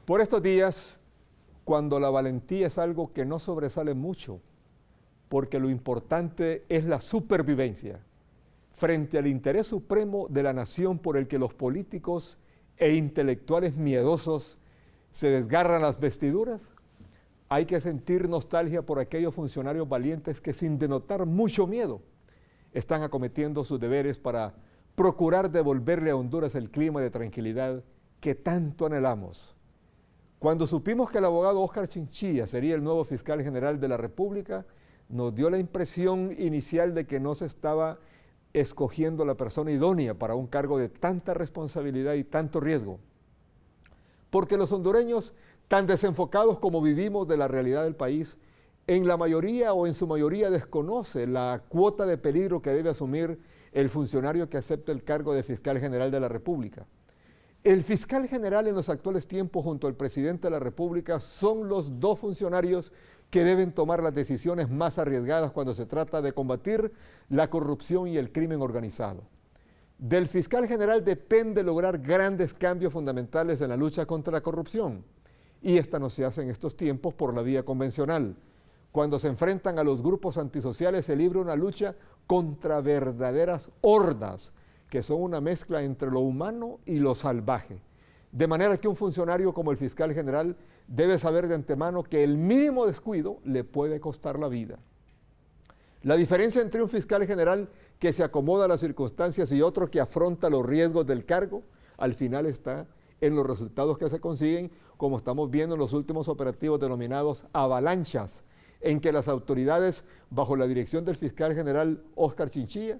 Por estos días, cuando la valentía es algo que no sobresale mucho, porque lo importante es la supervivencia, frente al interés supremo de la nación por el que los políticos e intelectuales miedosos se desgarran las vestiduras, hay que sentir nostalgia por aquellos funcionarios valientes que, sin denotar mucho miedo, están acometiendo sus deberes para procurar devolverle a Honduras el clima de tranquilidad que tanto anhelamos. Cuando supimos que el abogado Óscar Chinchilla sería el nuevo fiscal general de la República, nos dio la impresión inicial de que no se estaba escogiendo la persona idónea para un cargo de tanta responsabilidad y tanto riesgo. Porque los hondureños, tan desenfocados como vivimos de la realidad del país, en la mayoría o en su mayoría desconoce la cuota de peligro que debe asumir el funcionario que acepta el cargo de fiscal general de la República. El fiscal general en los actuales tiempos junto al presidente de la República son los dos funcionarios que deben tomar las decisiones más arriesgadas cuando se trata de combatir la corrupción y el crimen organizado. Del fiscal general depende lograr grandes cambios fundamentales en la lucha contra la corrupción, y esta no se hace en estos tiempos por la vía convencional. Cuando se enfrentan a los grupos antisociales se libra una lucha contra verdaderas hordas, que son una mezcla entre lo humano y lo salvaje. De manera que un funcionario como el fiscal general debe saber de antemano que el mínimo descuido le puede costar la vida. La diferencia entre un fiscal general que se acomoda a las circunstancias y otro que afronta los riesgos del cargo, al final está en los resultados que se consiguen, como estamos viendo en los últimos operativos denominados avalanchas, en que las autoridades, bajo la dirección del fiscal general Óscar Chinchilla,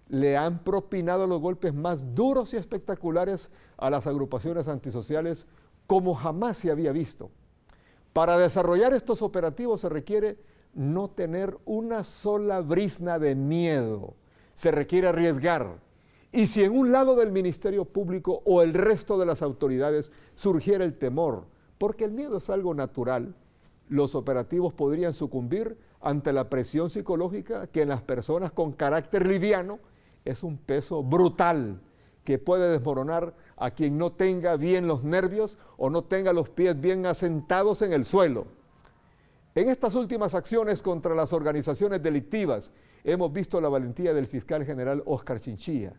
le han propinado los golpes más duros y espectaculares a las agrupaciones antisociales como jamás se había visto. Para desarrollar estos operativos se requiere no tener una sola brizna de miedo, se requiere arriesgar. Y si en un lado del Ministerio Público o el resto de las autoridades surgiera el temor, porque el miedo es algo natural, los operativos podrían sucumbir ante la presión psicológica que en las personas con carácter liviano es un peso brutal que puede desmoronar a quien no tenga bien los nervios o no tenga los pies bien asentados en el suelo. En estas últimas acciones contra las organizaciones delictivas hemos visto la valentía del fiscal general Óscar Chinchilla,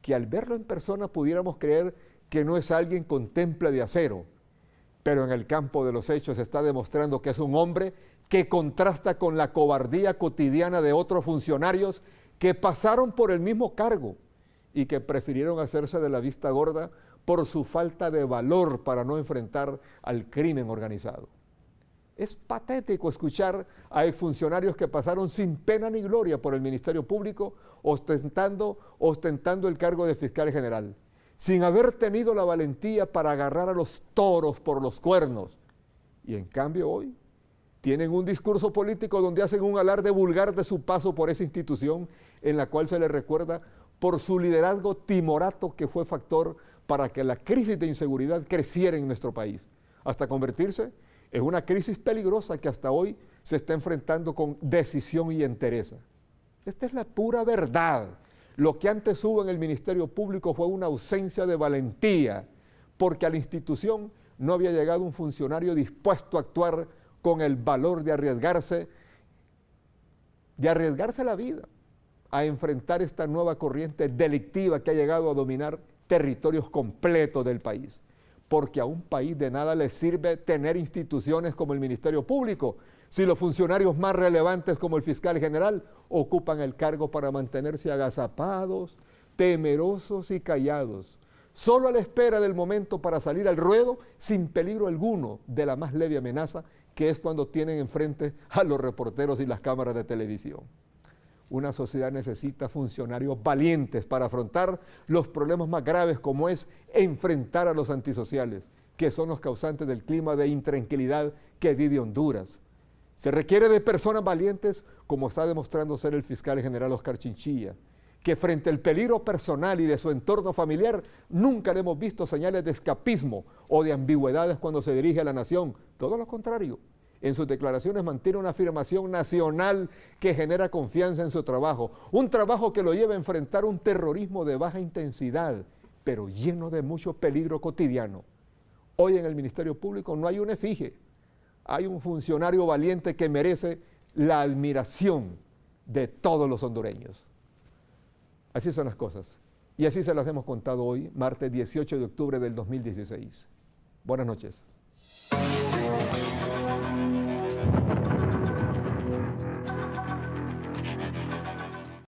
que al verlo en persona pudiéramos creer que no es alguien con temple de acero, pero en el campo de los hechos está demostrando que es un hombre que contrasta con la cobardía cotidiana de otros funcionarios que pasaron por el mismo cargo y que prefirieron hacerse de la vista gorda por su falta de valor para no enfrentar al crimen organizado. Es patético escuchar a exfuncionarios que pasaron sin pena ni gloria por el Ministerio Público ostentando el cargo de fiscal general, sin haber tenido la valentía para agarrar a los toros por los cuernos. Y en cambio hoy tienen un discurso político donde hacen un alarde vulgar de su paso por esa institución en la cual se les recuerda por su liderazgo timorato que fue factor para que la crisis de inseguridad creciera en nuestro país, hasta convertirse en una crisis peligrosa que hasta hoy se está enfrentando con decisión y entereza. Esta es la pura verdad. Lo que antes hubo en el Ministerio Público fue una ausencia de valentía, porque a la institución no había llegado un funcionario dispuesto a actuar con el valor de arriesgarse la vida, a enfrentar esta nueva corriente delictiva que ha llegado a dominar territorios completos del país. Porque a un país de nada le sirve tener instituciones como el Ministerio Público si los funcionarios más relevantes como el fiscal general ocupan el cargo para mantenerse agazapados, temerosos y callados, solo a la espera del momento para salir al ruedo sin peligro alguno de la más leve amenaza, que es cuando tienen enfrente a los reporteros y las cámaras de televisión. Una sociedad necesita funcionarios valientes para afrontar los problemas más graves, como es enfrentar a los antisociales, que son los causantes del clima de intranquilidad que vive Honduras. Se requiere de personas valientes, como está demostrando ser el fiscal general Óscar Chinchilla, que frente al peligro personal y de su entorno familiar nunca le hemos visto señales de escapismo o de ambigüedades cuando se dirige a la nación. Todo lo contrario. En sus declaraciones mantiene una afirmación nacional que genera confianza en su trabajo, un trabajo que lo lleva a enfrentar un terrorismo de baja intensidad, pero lleno de mucho peligro cotidiano. Hoy en el Ministerio Público no hay una efigie, hay un funcionario valiente que merece la admiración de todos los hondureños. Así son las cosas. Y así se las hemos contado hoy, martes 18 de octubre del 2016. Buenas noches.